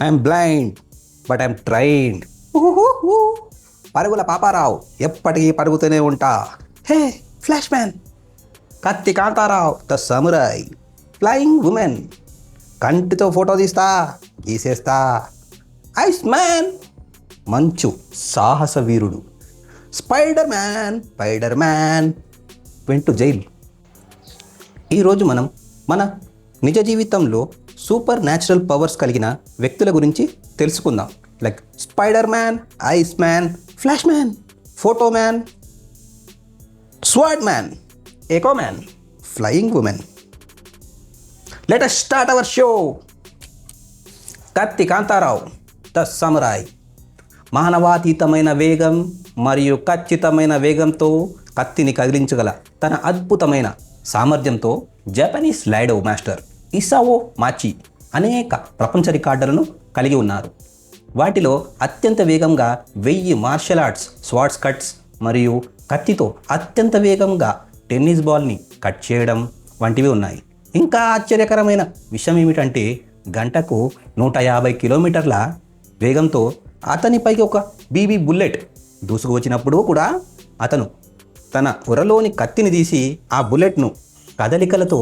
I'm blind but I'm trained. పరుగుల పాపారావు, ఎప్పటికీ పరుగుతూనే ఉంటా. హే ఫ్లాష్ మ్యాన్, కత్తి Kantharao the samurai, flying women, కంటితో ఫోటో తీస్తా, గీసేస్తా. ఐస్ మ్యాన్, మంచు సాహస వీరుడు. Spider man went to jail. ఈరోజు మనం మన నిజ జీవితంలో సూపర్ న్యాచురల్ పవర్స్ కలిగిన వ్యక్తుల గురించి తెలుసుకుందాం. Like Spiderman, ice man, flash man, photo man, sword man, echo man, flying women. Let us start our show. Kathi Kantharao the samurai. మానవాతీతమైన వేగం మరియు ఖచ్చితమైన వేగంతో కత్తిని కదిలించగల తన అద్భుతమైన సామర్థ్యంతో జపనీస్ లైడో మాస్టర్ ఇసావో మాచి అనేక ప్రపంచ రికార్డులను కలిగి ఉన్నారు. వాటిలో అత్యంత వేగంగా 1000 మార్షల్ ఆర్ట్స్ స్వార్డ్స్ కట్స్ మరియు కత్తితో అత్యంత వేగంగా టెన్నిస్ బాల్ని కట్ చేయడం వంటివి ఉన్నాయి. ఇంకా ఆశ్చర్యకరమైన విషయం ఏమిటంటే గంటకు 150 కిలోమీటర్ల వేగంతో అతనిపైకి ఒక బీబీ బుల్లెట్ దూసుకు వచ్చినప్పుడు కూడా అతను తన ఉరలోని కత్తిని తీసి ఆ బుల్లెట్ను కదలికలతో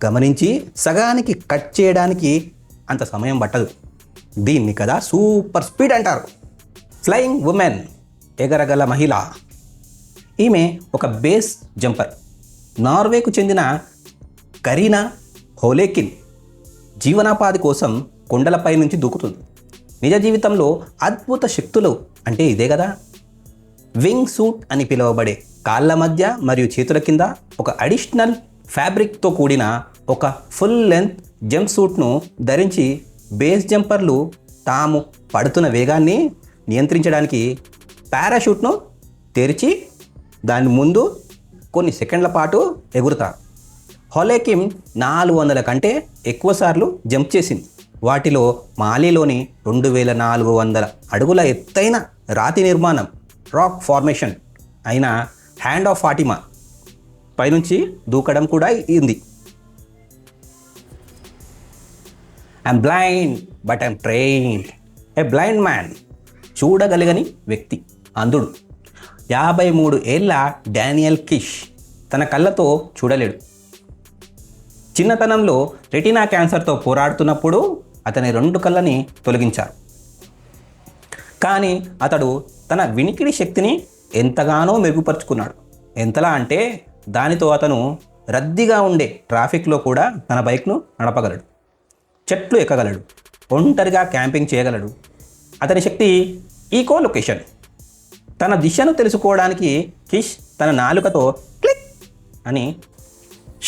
గమనించి సగానికి కట్ చేయడానికి అంత సమయం పట్టదు. దీన్ని కదా సూపర్ స్పీడ్ అంటారు. ఫ్లయింగ్ ఉమెన్, ఎగరగల మహిళ. ఈమె ఒక బేస్ జంపర్. నార్వేకు చెందిన కరీనా హోలేకిన్ జీవనోపాధి కోసం కొండలపై నుంచి దూకుతుంది. నిజ జీవితంలో అద్భుత శక్తులు అంటే ఇదే కదా. వింగ్ సూట్ అని పిలువబడే కాళ్ళ మధ్య మరియు చేతుల కింద ఒక అడిషనల్ ఫ్యాబ్రిక్తో కూడిన ఒక ఫుల్ లెంత్ జంప్ సూట్ను ధరించి బేస్ జంపర్లు తాము పడుతున్న వేగాన్ని నియంత్రించడానికి పారాషూట్ను తెరిచి దాని ముందు కొన్ని సెకండ్ల పాటు ఎగురుతారు. హోలేకిన్ 400 కంటే ఎక్కువసార్లు జంప్ చేసింది. వాటిలో మాలీలోని 2400 అడుగుల ఎత్తైన రాతి నిర్మాణం రాక్ ఫార్మేషన్ అయిన హ్యాండ్ ఆఫ్ ఫాటిమా పైనుంచి దూకడం కూడా ఉంది. I'm blind but I'm trained. A blind man, చూడగలిగని వ్యక్తి, అంధుడు. 53 ఏళ్ల డానియల్ కిష్ తన కళ్ళతో చూడలేడు. చిన్నతనంలో రెటీనా క్యాన్సర్తో పోరాడుతున్నప్పుడు అతని 2 కళ్ళని తొలగించారు. కానీ అతడు తన వినికిడి శక్తిని ఎంతగానో మెరుగుపరుచుకున్నాడు. ఎంతలా అంటే దానితో అతను రద్దీగా ఉండే ట్రాఫిక్లో కూడా తన బైక్ను నడపగలడు, చెట్లు ఎక్కగలడు, ఒంటరిగా క్యాంపింగ్ చేయగలడు. అతని శక్తి ఈకో లొకేషన్. తన దిశను తెలుసుకోవడానికి కిష్ తన నాలుకతో క్లిక్ అని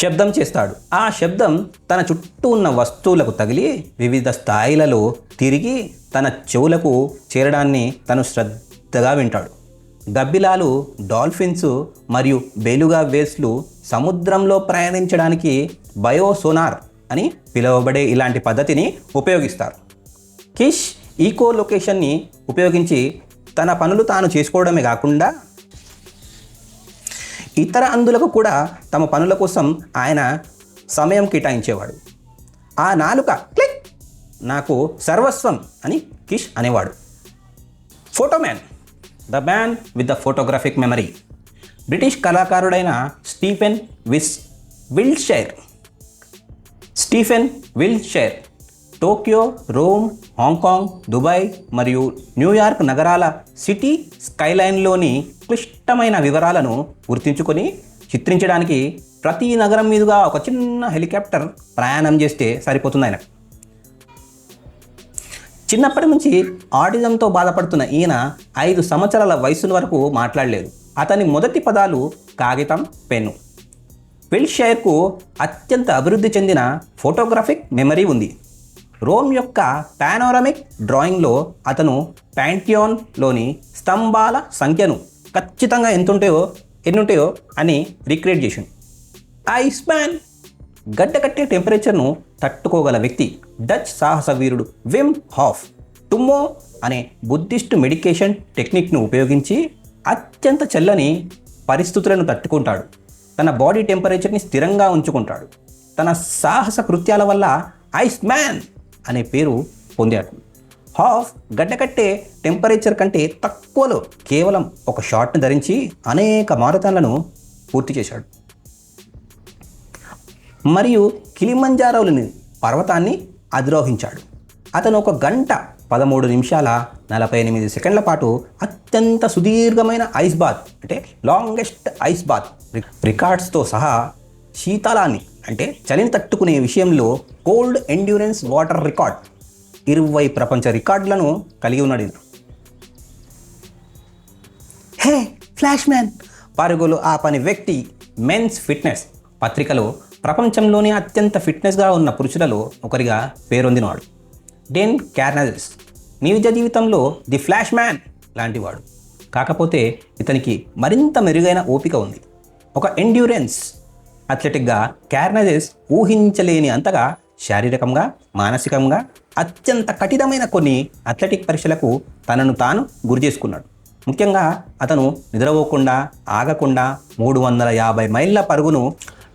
శబ్దం చేస్తాడు. ఆ శబ్దం తన చుట్టూ ఉన్న వస్తువులకు తగిలి వివిధ స్థాయిలలో తిరిగి తన చెవులకు చేరడాన్ని తను శ్రద్ధగా వింటాడు. గబ్బిలాలు, డాల్ఫిన్స్ మరియు బేలుగా వేస్లు సముద్రంలో ప్రయాణించడానికి బయోసోనార్ అని పిలువబడే ఇలాంటి పద్ధతిని ఉపయోగిస్తారు. కిష్ ఈకో లొకేషన్ని ఉపయోగించి తన పనులు తాను చేసుకోవడమే కాకుండా ఇతర అంధులకు కూడా తమ పనుల కోసం ఆయన సమయం కేటాయించేవాడు. ఆ నాలుక క్లిక్ నాకు సర్వస్వం అని కిష్ అనేవాడు. Photo man, the man with the photographic memory. British కళాకారుడైన Stephen Wiltshire Tokyo, Rome, Hong Kong, Dubai మరియు న్యూయార్క్ నగరాల సిటీ స్కైలైన్లోని క్లిష్టమైన వివరాలను గుర్తించుకొని చిత్రించడానికి ప్రతి నగరం మీదుగా ఒక చిన్న హెలికాప్టర్ ప్రయాణం చేస్తే సరిపోతుంది ఆయనకు. చిన్నప్పటి నుంచి ఆటిజంతో బాధపడుతున్న ఈయన 5 సంవత్సరాల వయసు వరకు మాట్లాడలేదు. అతని మొదటి పదాలు కాగితం, పెన్ను. విల్షైర్కు అత్యంత అభివృద్ధి చెందిన ఫోటోగ్రాఫిక్ మెమరీ ఉంది. రోమ్ యొక్క పానోరమిక్ డ్రాయింగ్లో అతను ప్యాంథియాన్లోని స్తంభాల సంఖ్యను ఖచ్చితంగా ఎన్నుంటాయో అని రీక్రియేట్ చేసిండు. ఐస్ మ్యాన్, గడ్డకట్టే టెంపరేచర్ను తట్టుకోగల వ్యక్తి. డచ్ సాహస వీరుడు విమ్ హాఫ్ టుమ్మో అనే బుద్ధిస్ట్ మెడికేషన్ టెక్నిక్ను ఉపయోగించి అత్యంత చల్లని పరిస్థితులను తట్టుకుంటాడు. తన బాడీ టెంపరేచర్ని స్థిరంగా ఉంచుకుంటాడు. తన సాహస కృత్యాల వల్ల ఐస్ మ్యాన్ అనే పేరు పొందాడు. హాఫ్ గడ్డకట్టే టెంపరేచర్ కంటే తక్కువలో కేవలం ఒక షార్ట్ని ధరించి అనేక మారథాన్లను పూర్తి చేశాడు. మరియు కిలిమంజారోలోని పర్వతాన్ని అధిరోహించాడు. అతను 1 గంట 13 నిమిషాల 48 సెకండ్ల పాటు అత్యంత సుదీర్ఘమైన ఐస్ బాత్ అంటే లాంగెస్ట్ ఐస్ బాత్ రికార్డ్స్తో సహా శీతలాన్ని అంటే చలిని తట్టుకునే విషయంలో కోల్డ్ ఎండ్యూరెన్స్ వాటర్ రికార్డ్ 20 ప్రపంచ రికార్డులను కలిగి ఉన్నాడు. హే ఫ్లాష్ మ్యాన్ పరుగులు ఆపని వ్యక్తి మెన్స్ ఫిట్నెస్ పత్రికలో ప్రపంచంలోని అత్యంత ఫిట్నెస్గా ఉన్న పురుషులలో ఒకరిగా పేరొందినవాడు. డేన్ కార్నెజెస్ నిజ జీవితంలో ది ఫ్లాష్ మ్యాన్ లాంటివాడు. కాకపోతే ఇతనికి మరింత మెరుగైన ఓపిక ఉంది. ఒక ఎండ్యూరెన్స్ అథ్లెటిక్గా కార్నెజెస్ ఊహించలేని అంతగా శారీరకంగా మానసికంగా అత్యంత కఠినమైన కొన్ని అథ్లెటిక్ పరీక్షలకు తనను తాను గురి చేసుకున్నాడు. ముఖ్యంగా అతను నిద్రపోకుండా ఆగకుండా 350 మైళ్ళ పరుగును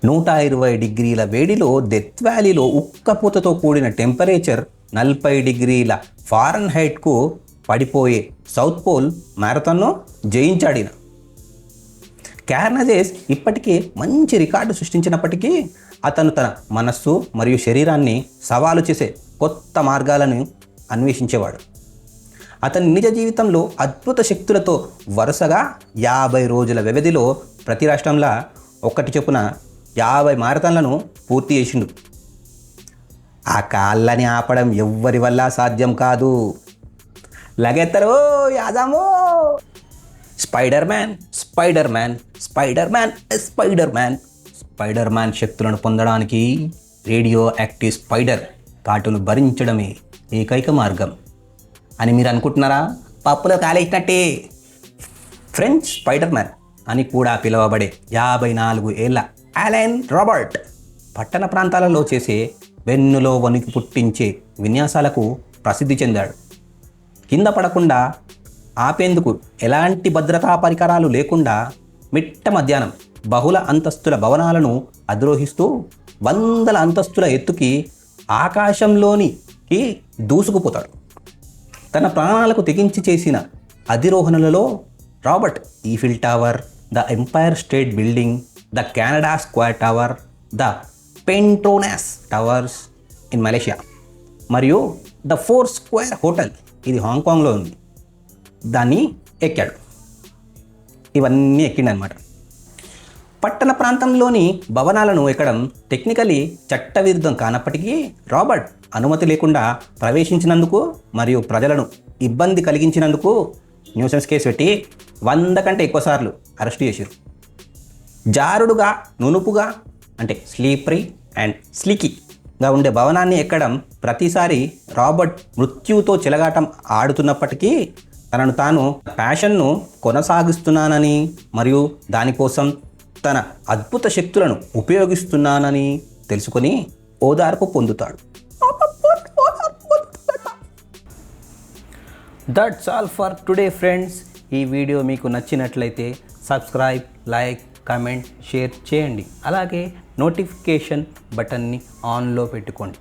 120 డిగ్రీల వేడిలో డెత్ వ్యాలీలో ఉక్కపోతతో కూడిన టెంపరేచర్ 40 డిగ్రీల ఫారెన్హైట్కు పడిపోయే సౌత్ పోల్ మ్యారథాన్ను జయించాడిన. కార్నెజెస్ ఇప్పటికే మంచి రికార్డు సృష్టించినప్పటికీ అతను తన మనస్సు మరియు శరీరాన్ని సవాలు చేసే కొత్త మార్గాలను అన్వేషించేవాడు. అతని నిజ జీవితంలో అద్భుత శక్తులతో వరుసగా 50 రోజుల వ్యవధిలో ప్రతి రాష్ట్రంలో 1 చొప్పున 50 మారథాన్లను పూర్తి చేసిండు. ఆ కాళ్ళని ఆపడం ఎవ్వరి వల్ల సాధ్యం కాదు. లగెత్తరో యాదామో spider man spider man spider man spider man spider man శక్తులను పొందడానికి రేడియో యాక్టివ్ స్పైడర్ కాటును భరించడమే ఏకైక మార్గం అని మీరు అనుకుంటున్నారా? పప్పులో కాలేసినట్టే. ఫ్రెంచ్ స్పైడర్ మ్యాన్ అని కూడా పిలువబడే 54 ఏళ్ల అలెన్ రాబర్ట్ పట్టణ ప్రాంతాలలో చేసే వెన్నులో వణికి పుట్టించే విన్యాసాలకు ప్రసిద్ధి చెందాడు. కింద పడకుండా ఆపేందుకు ఎలాంటి భద్రతా పరికరాలు లేకుండా మిట్ట మధ్యాహ్నం బహుళ అంతస్తుల భవనాలను అధిరోహిస్తూ 100ల అంతస్తుల ఎత్తుకి ఆకాశంలోనికి దూసుకుపోతాడు. తన ప్రాణాలకు తెగించి చేసిన అధిరోహణలలో Robert Eiffel tower, the empire state building, the Canada square tower, the Petronas towers in Malaysia మరియు ద 4 స్క్వేర్ హోటల్ ఇది హాంకాంగ్లో ఉంది దాన్ని ఎక్కాడు. ఇవన్నీ ఎక్కిండనమాట. పట్టణ ప్రాంతంలోని భవనాలను ఎక్కడం టెక్నికలీ చట్టవిరుద్ధం కానప్పటికీ రాబర్ట్ అనుమతి లేకుండా ప్రవేశించినందుకు మరియు ప్రజలను ఇబ్బంది కలిగించినందుకు న్యూసెన్స్ కేసు పెట్టి 100 కంటే ఎక్కువ సార్లు అరెస్టు చేశారు. జారుడుగా నునుపుగా అంటే స్లీపరీ అండ్ స్లీకీగా ఉండే భవనాన్ని ఎక్కడం ప్రతిసారి రాబర్ట్ మృత్యువుతో చెలగాటం ఆడుతున్నప్పటికీ తనను తాను ప్యాషన్ను కొనసాగిస్తున్నానని మరియు దానికోసం తన అద్భుత శక్తులను ఉపయోగిస్తున్నానని తెలుసుకొని ఓదార్పు పొందుతాడు. That's all for today friends. ఈ వీడియో మీకు నచ్చినట్లయితే సబ్స్క్రైబ్, లైక్, కామెంట్, షేర్ చేయండి. అలాగే నోటిఫికేషన్ బటన్ని ఆన్లో పెట్టుకోండి.